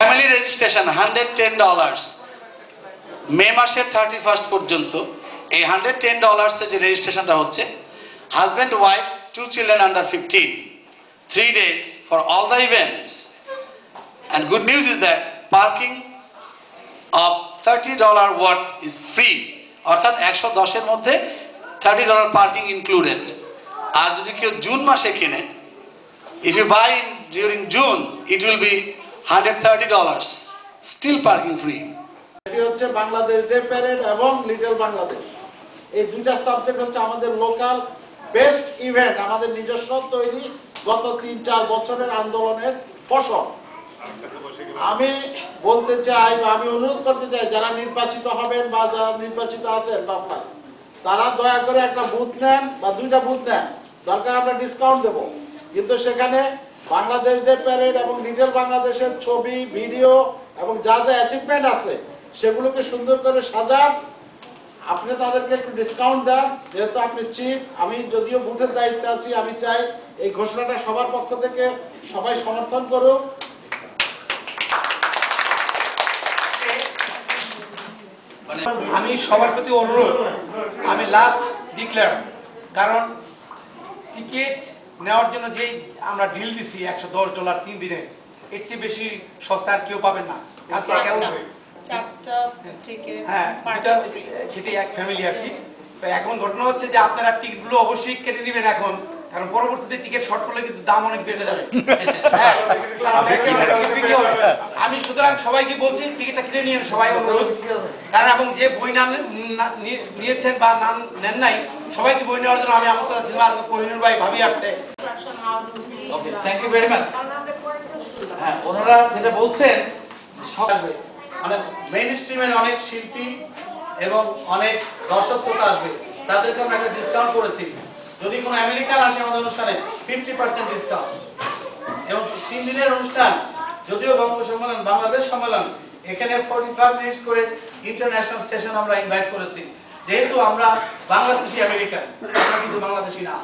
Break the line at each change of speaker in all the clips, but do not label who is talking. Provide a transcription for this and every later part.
Family registration $110 মে মাসের 31st পর্যন্ত। এই $110 যে রেজিস্ট্রেশনটা হচ্ছে, husband wife 2 children under 15, 3 days for all the events. And good news is that parking of $30 worth is free, অর্থাৎ 110 এর মধ্যে $30 পার্কিং ইনক্লুডেড। আর যদি কেউ জুন মাসে কিনে, if you buy during June, it will be $130, still parking free.
এটি হচ্ছে Bangladesh day parade এবং লিটল বাংলাদেশ, এই দুইটা সাবজেক্ট হচ্ছে আমাদের লোকাল বেস্ট ইভেন্ট, আমাদের নিজস্ব তৈরি গত 3-4 বছরের আন্দোলনের ফসল। আমি বলতে চাই বা আমি অনুরোধ করতে চাই যারা নির্বাচিত হবেন বা যারা নির্বাচিত আছেন বাবলা, তারা দয়া করে একটা বুথ নেন বা 2টা বুথ নেন, দরকার আমরা ডিসকাউন্ট দেব, কিন্তু সেখানে বাংলাদেশ ডে প্যারেড এবং লিটল বাংলাদেশের ছবি, ভিডিও এবং যা যা অ্যাচিভমেন্ট আছে সেগুলোকে সুন্দর করে সাজান। আপনি তাদেরকে একটু ডিসকাউন্ট দেন, যেহেতু আপনি চিফ। আমি যদিও বুথের দায়িত্বে আছি, আমি চাই এই ঘোষণাটা সবার পক্ষ থেকে সবাই সমর্থন করুক।
আমি সবার প্রতি অনুরোধ, আমি লাস্ট ডিক্লেয়ার, কারণ টিকিট নেওয়ার জন্য যেই আমরা ডিল দিছি $110 3 দিনে, এর চেয়ে বেশি সস্তা আর কেউ পাবেন না। হ্যাঁ, সেটাই এক ফ্যামিলি আর কি। তো এখন ঘটনা হচ্ছে যে আপনারা টিকিটগুলো অবশ্যই কেটে নেবেন এখন, কারণ পরবর্তীতে টিকিট শর্ট করলে কিন্তু দাম অনেক বেড়ে যাবে। আমি সুতরাং সবাইকে বলছি টিকিটটা কিনে নিয়েন সবাই, অনুরোধ। কারণ এবং যে বই নিয়েছেন বা নেন নাই, সবাইকে বই নেওয়ার জন্য আমি আমন্ত্রণ জানাচ্ছি। কোহিনুর ভাই ভাবি আসছে।
ওকে, থ্যাংক ইউ ভেরি মাচ। হ্যাঁ, ওনারা যেটা বলছেন মানে মেইন স্ট্রিমের অনেক শিল্পী এবং অনেক দর্শক শ্রোতা আসবে, তাদেরকে আমরা একটা ডিসকাউন্ট করেছি। যদি কোনো আমেরিকান আসে আমাদের অনুষ্ঠানে 50% ডিসকাউন্ট। এবং 3 দিনের অনুষ্ঠান, যদিও বঙ্গ সম্মেলন, বাংলাদেশ সম্মেলন, এখানে 45 মিনিটস করে ইন্টারন্যাশনাল সেশন আমরা ইনভাইট করেছি। যেহেতু আমরা বাংলাদেশি আমেরিকান, আমরা কিন্তু বাংলাদেশি না,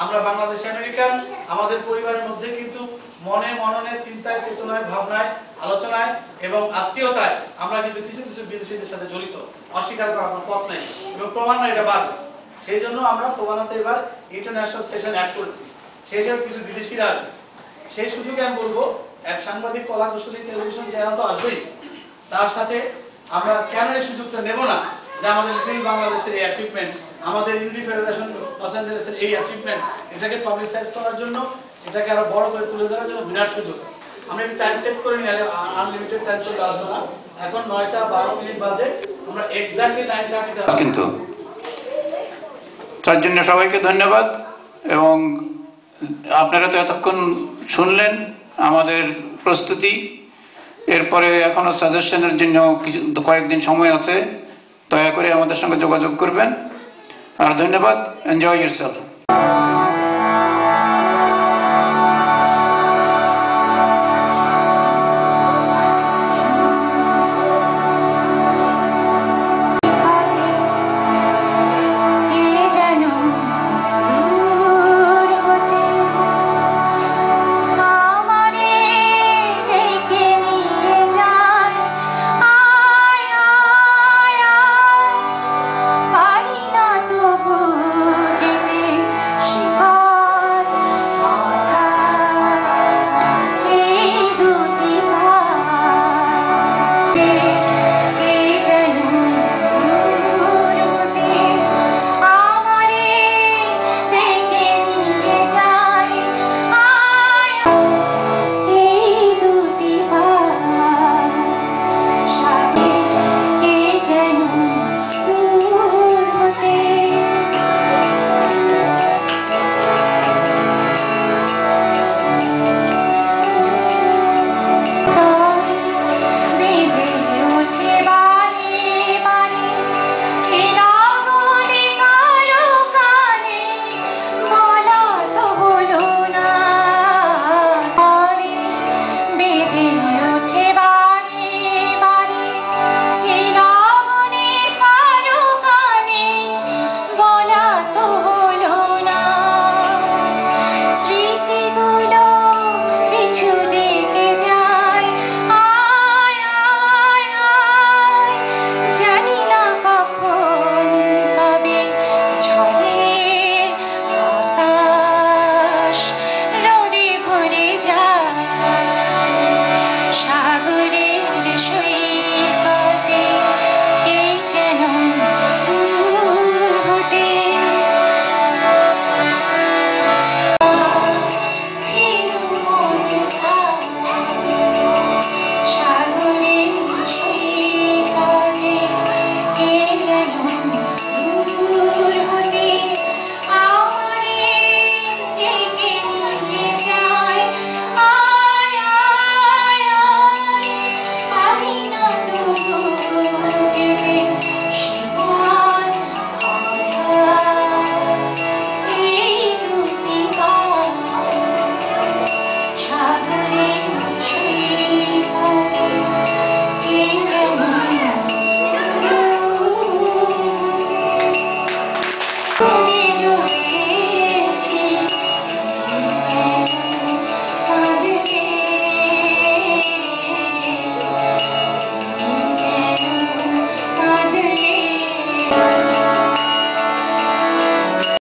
আমরা বাংলাদেশি আমেরিকান। আমাদের পরিবারের মধ্যে কিন্তু মনে মননে, চিন্তায়, চেতনায়, ভাবনায়, আলোচনায় এবং আত্মীয়তায় আমরা কিন্তু কিছু কিছু বিদেশিদের সাথে জড়িত, অস্বীকার করার কোনো পথ নেই এবং প্রমাণ এটা বাড়বে। সেই জন্য আমরা প্রমাণাতে এবার ইন্টারন্যাশনাল সেশন অ্যাড করেছি, সেই হিসাবে কিছু বিদেশিরা আসবে। সেই সুযোগে আমি বলবো, এক সাংবাদিক, কলা কুশলী, টেলিভিশন চ্যানেল তো আসবেই, তার সাথে আমরা কেন এই সুযোগটা নেব না যে আমাদের লিটল বাংলাদেশের এই অ্যাচিভমেন্ট, আমাদের ইন্ডি ফেডারেশন লস অ্যাঞ্জেলেসের এই অ্যাচিভমেন্ট, এটাকে পাবলিসাইজ করার জন্য, এটাকে আরো বড় করে তুলে ধরার জন্য বিরাট সুযোগ। আমরা একটু টাইম সেট করে নিলে আনলিমিটেড টাইম চলে আসবে না। এখন 9:12 বাজে, আমরা এক্স্যাক্টলি 9:30
কিন্তু তার জন্য সবাইকে ধন্যবাদ। এবং আপনারা তো এতক্ষণ শুনলেন আমাদের প্রস্তুতি। এরপরে এখনো সাজেশনের জন্য কয়েকদিন সময় আছে, দয়া করে আমাদের সঙ্গে যোগাযোগ করবেন। আর ধন্যবাদ। Enjoy yourself.